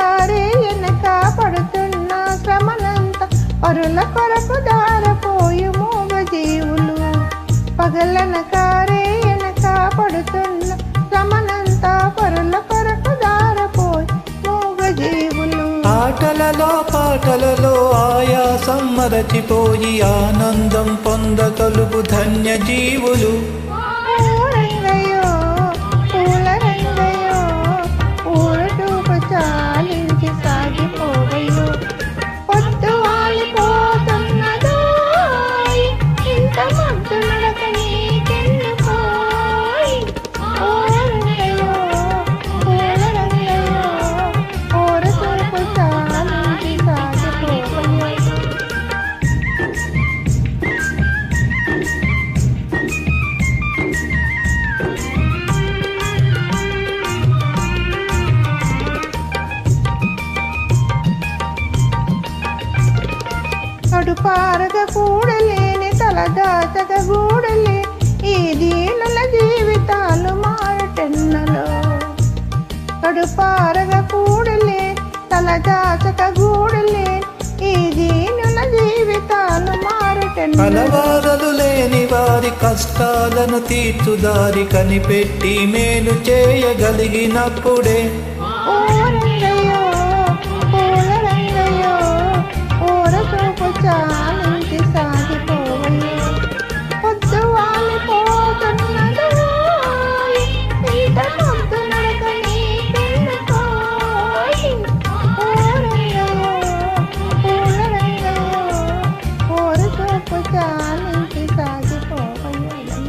కారే వెనక పడుతున్న శ్రమనంత పరుల కొరకు దారపోయి మూగ జీవులు. పగలన కారే వెనక పడుతున్న శ్రమనంత పరుల కొరకు దారపోయి మూగ జీవులు. ఆటలలో పాటలలో ఆయాసం మరచిపోయి ఆనందం పొందగలుగు ధన్య జీవులు. కడుపారగ కూడలేని తలదాచగ గూడలే ఈ దీనుల జీవితాలు మారటెన్నలో. కడుపారగ కూడలే తలదాచగ గూడలే ఈ దీనుల జీవితాలు మారటెన్నలో. అలవారలు లేని వారి కష్టాలను తీర్చుదారి కనిపెట్టి మేలు చేయగలిగినప్పుడే చాలించి సాగిపోవయ్యో. పొద్దు వాలిపోతున్నదో ఇంత పొద్దు నడక నీకెందుకోయ్. ఓర చూపు చాలించి సాగిపోవయ్యో.